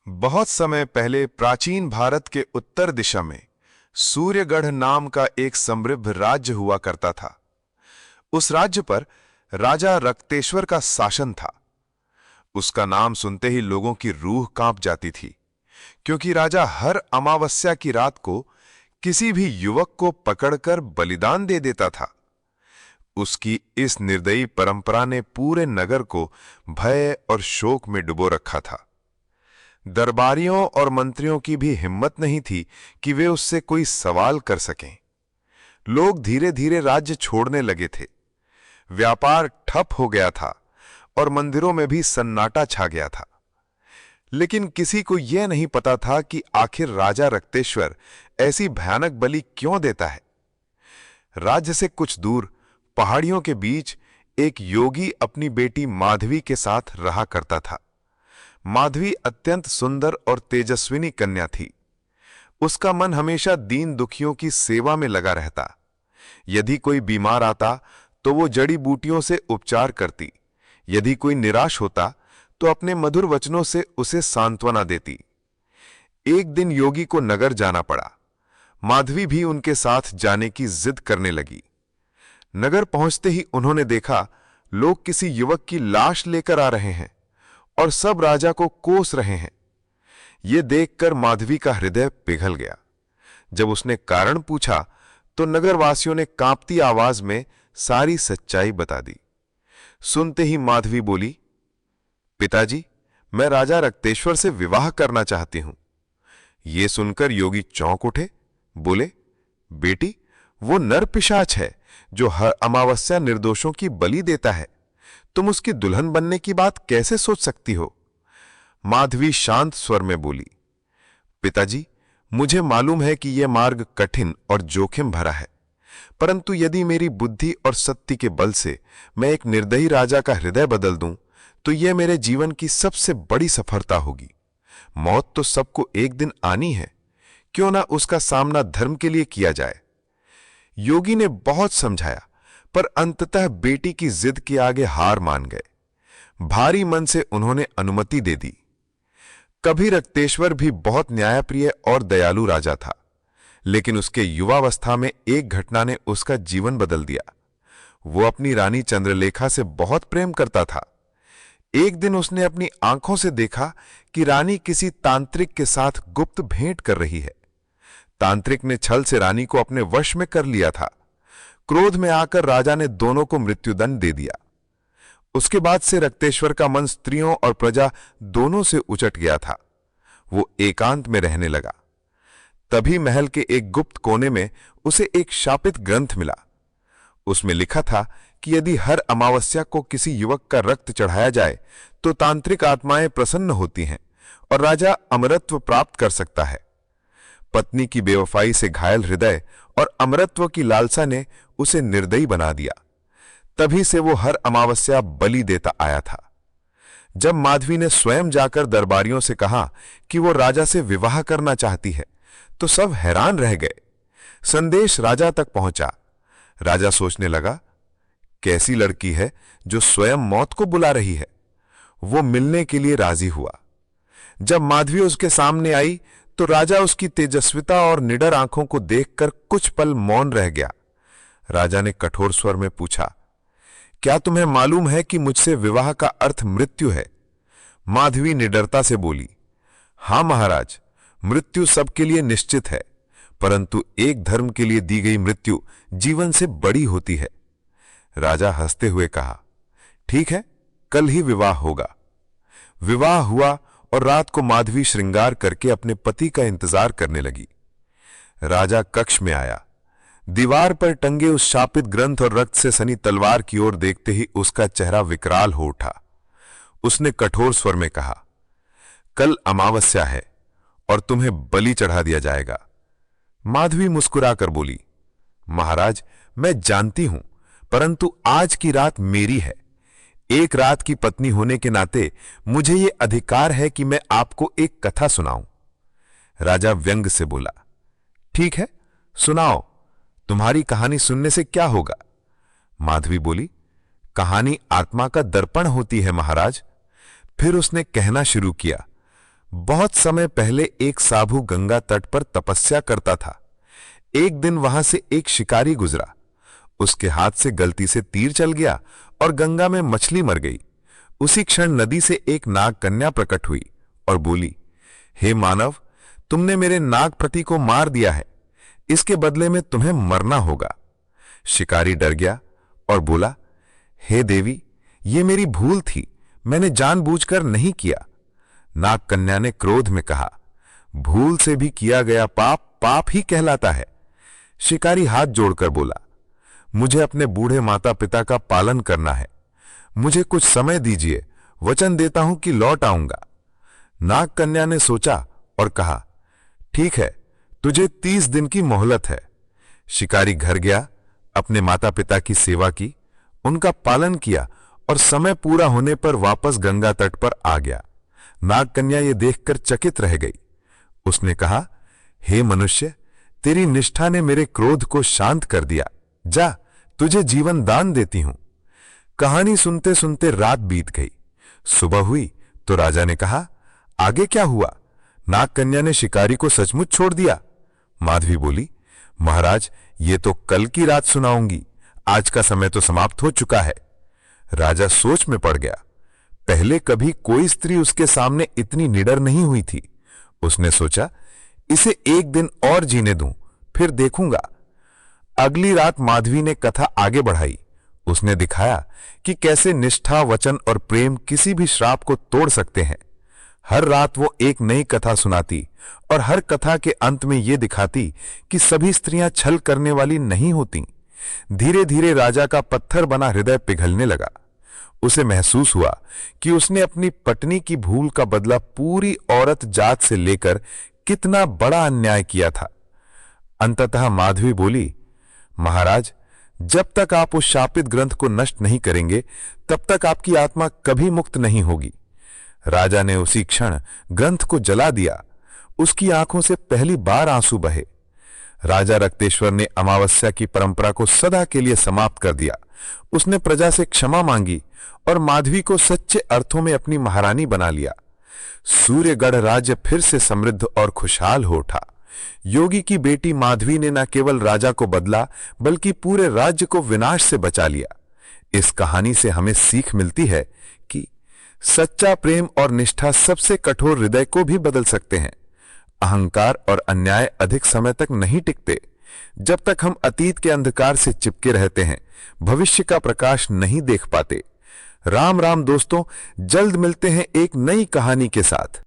बहुत समय पहले प्राचीन भारत के उत्तर दिशा में सूर्यगढ़ नाम का एक समृद्ध राज्य हुआ करता था। उस राज्य पर राजा रक्तेश्वर का शासन था। उसका नाम सुनते ही लोगों की रूह कांप जाती थी, क्योंकि राजा हर अमावस्या की रात को किसी भी युवक को पकड़कर बलिदान दे देता था। उसकी इस निर्दयी परंपरा ने पूरे नगर को भय और शोक में डुबो रखा था। दरबारियों और मंत्रियों की भी हिम्मत नहीं थी कि वे उससे कोई सवाल कर सकें। लोग धीरे धीरे राज्य छोड़ने लगे थे। व्यापार ठप हो गया था और मंदिरों में भी सन्नाटा छा गया था। लेकिन किसी को यह नहीं पता था कि आखिर राजा रक्तेश्वर ऐसी भयानक बलि क्यों देता है। राज्य से कुछ दूर पहाड़ियों के बीच एक योगी अपनी बेटी माधवी के साथ रहा करता था। माधवी अत्यंत सुंदर और तेजस्विनी कन्या थी। उसका मन हमेशा दीन दुखियों की सेवा में लगा रहता। यदि कोई बीमार आता तो वो जड़ी बूटियों से उपचार करती। यदि कोई निराश होता तो अपने मधुर वचनों से उसे सांत्वना देती। एक दिन योगी को नगर जाना पड़ा। माधवी भी उनके साथ जाने की जिद करने लगी। नगर पहुंचते ही उन्होंने देखा लोग किसी युवक की लाश लेकर आ रहे हैं और सब राजा को कोस रहे हैं। यह देखकर माधवी का हृदय पिघल गया। जब उसने कारण पूछा तो नगरवासियों ने कांपती आवाज में सारी सच्चाई बता दी। सुनते ही माधवी बोली, पिताजी, मैं राजा रक्तेश्वर से विवाह करना चाहती हूं। यह सुनकर योगी चौंक उठे। बोले, बेटी, वो नर पिशाच है जो हर अमावस्या निर्दोषों की बलि देता है। तुम उसकी दुल्हन बनने की बात कैसे सोच सकती हो? माधवी शांत स्वर में बोली, पिताजी, मुझे मालूम है कि यह मार्ग कठिन और जोखिम भरा है, परंतु यदि मेरी बुद्धि और सत्य के बल से मैं एक निर्दयी राजा का हृदय बदल दूं, तो यह मेरे जीवन की सबसे बड़ी सफलता होगी। मौत तो सबको एक दिन आनी है, क्यों ना उसका सामना धर्म के लिए किया जाए। योगी ने बहुत समझाया, पर अंततः बेटी की जिद के आगे हार मान गए। भारी मन से उन्होंने अनुमति दे दी। कभी रक्तेश्वर भी बहुत न्यायप्रिय और दयालु राजा था, लेकिन उसके युवावस्था में एक घटना ने उसका जीवन बदल दिया। वो अपनी रानी चंद्रलेखा से बहुत प्रेम करता था। एक दिन उसने अपनी आंखों से देखा कि रानी किसी तांत्रिक के साथ गुप्त भेंट कर रही है। तांत्रिक ने छल से रानी को अपने वश में कर लिया था। क्रोध में आकर राजा ने दोनों को मृत्युदंड दे दिया। उसके बाद से रक्तेश्वर का मन स्त्रियों और प्रजा दोनों से उचट गया था। वो एकांत में रहने लगा। तभी महल के एक गुप्त कोने में उसे एक शापित ग्रंथ मिला। उसमें लिखा था कि यदि हर अमावस्या को किसी युवक का रक्त चढ़ाया जाए तो तांत्रिक आत्माएं प्रसन्न होती हैं और राजा अमरत्व प्राप्त कर सकता है। पत्नी की बेवफाई से घायल हृदय और अमरत्व की लालसा ने उसे निर्दयी बना दिया। तभी से वो हर अमावस्या बलि देता आया था। जब माधवी ने स्वयं जाकर दरबारियों से कहा कि वो राजा से विवाह करना चाहती है, तो सब हैरान रह गए। संदेश राजा तक पहुंचा। राजा सोचने लगा, कैसी लड़की है जो स्वयं मौत को बुला रही है। वो मिलने के लिए राजी हुआ। जब माधवी उसके सामने आई तो राजा उसकी तेजस्विता और निडर आंखों को देखकर कुछ पल मौन रह गया। राजा ने कठोर स्वर में पूछा, क्या तुम्हें मालूम है कि मुझसे विवाह का अर्थ मृत्यु है? माधवी निडरता से बोली, हां महाराज, मृत्यु सबके लिए निश्चित है, परंतु एक धर्म के लिए दी गई मृत्यु जीवन से बड़ी होती है। राजा हंसते हुए कहा, ठीक है, कल ही विवाह होगा। विवाह हुआ और रात को माधवी श्रृंगार करके अपने पति का इंतजार करने लगी। राजा कक्ष में आया। दीवार पर टंगे उस शापित ग्रंथ और रक्त से सनी तलवार की ओर देखते ही उसका चेहरा विकराल हो उठा। उसने कठोर स्वर में कहा, कल अमावस्या है और तुम्हें बलि चढ़ा दिया जाएगा। माधवी मुस्कुराकर बोली, महाराज, मैं जानती हूं, परंतु आज की रात मेरी है। एक रात की पत्नी होने के नाते मुझे यह अधिकार है कि मैं आपको एक कथा सुनाऊं। राजा व्यंग से बोला, ठीक है, सुनाओ। तुम्हारी कहानी सुनने से क्या होगा? माधवी बोली, कहानी आत्मा का दर्पण होती है महाराज। फिर उसने कहना शुरू किया, बहुत समय पहले एक साधु गंगा तट पर तपस्या करता था। एक दिन वहां से एक शिकारी गुजरा। उसके हाथ से गलती से तीर चल गया और गंगा में मछली मर गई। उसी क्षण नदी से एक नाग कन्या प्रकट हुई और बोली, हे मानव, तुमने मेरे नागपति को मार दिया है, इसके बदले में तुम्हें मरना होगा। शिकारी डर गया और बोला, हे देवी, ये मेरी भूल थी, मैंने जानबूझकर नहीं किया। नाग कन्या ने क्रोध में कहा, भूल से भी किया गया पाप पाप ही कहलाता है। शिकारी हाथ जोड़कर बोला, मुझे अपने बूढ़े माता पिता का पालन करना है, मुझे कुछ समय दीजिए, वचन देता हूं कि लौट आऊंगा। नाग कन्या ने सोचा और कहा, ठीक है, तुझे 30 दिन की मोहलत है। शिकारी घर गया, अपने माता पिता की सेवा की, उनका पालन किया और समय पूरा होने पर वापस गंगा तट पर आ गया। नाग कन्या ये देखकर चकित रह गई। उसने कहा, हे मनुष्य, तेरी निष्ठा ने मेरे क्रोध को शांत कर दिया, जा, तुझे जीवन दान देती हूं। कहानी सुनते सुनते रात बीत गई। सुबह हुई तो राजा ने कहा, आगे क्या हुआ? नाग कन्या ने शिकारी को सचमुच छोड़ दिया। माधवी बोली, महाराज, ये तो कल की रात सुनाऊंगी, आज का समय तो समाप्त हो चुका है। राजा सोच में पड़ गया। पहले कभी कोई स्त्री उसके सामने इतनी निडर नहीं हुई थी। उसने सोचा, इसे एक दिन और जीने दूं, फिर देखूंगा। अगली रात माधवी ने कथा आगे बढ़ाई। उसने दिखाया कि कैसे निष्ठा, वचन और प्रेम किसी भी श्राप को तोड़ सकते हैं। हर रात वो एक नई कथा सुनाती और हर कथा के अंत में ये दिखाती कि सभी स्त्रियां छल करने वाली नहीं होती। धीरे धीरे राजा का पत्थर बना हृदय पिघलने लगा। उसे महसूस हुआ कि उसने अपनी पत्नी की भूल का बदला पूरी औरत जात से लेकर कितना बड़ा अन्याय किया था। अंततः माधवी बोली, महाराज, जब तक आप उस शापित ग्रंथ को नष्ट नहीं करेंगे, तब तक आपकी आत्मा कभी मुक्त नहीं होगी। राजा ने उसी क्षण ग्रंथ को जला दिया। उसकी आंखों से पहली बार आंसू बहे। राजा रक्तेश्वर ने अमावस्या की परंपरा को सदा के लिए समाप्त कर दिया। उसने प्रजा से क्षमा मांगी और माधवी को सच्चे अर्थों में अपनी महारानी बना लिया। सूर्यगढ़ राज्य फिर से समृद्ध और खुशहाल हो उठा। योगी की बेटी माधवी ने न केवल राजा को बदला, बल्कि पूरे राज्य को विनाश से बचा लिया। इस कहानी से हमें सीख मिलती है कि सच्चा प्रेम और निष्ठा सबसे कठोर हृदय को भी बदल सकते हैं। अहंकार और अन्याय अधिक समय तक नहीं टिकते। जब तक हम अतीत के अंधकार से चिपके रहते हैं, भविष्य का प्रकाश नहीं देख पाते। राम राम दोस्तों, जल्द मिलते हैं एक नई कहानी के साथ।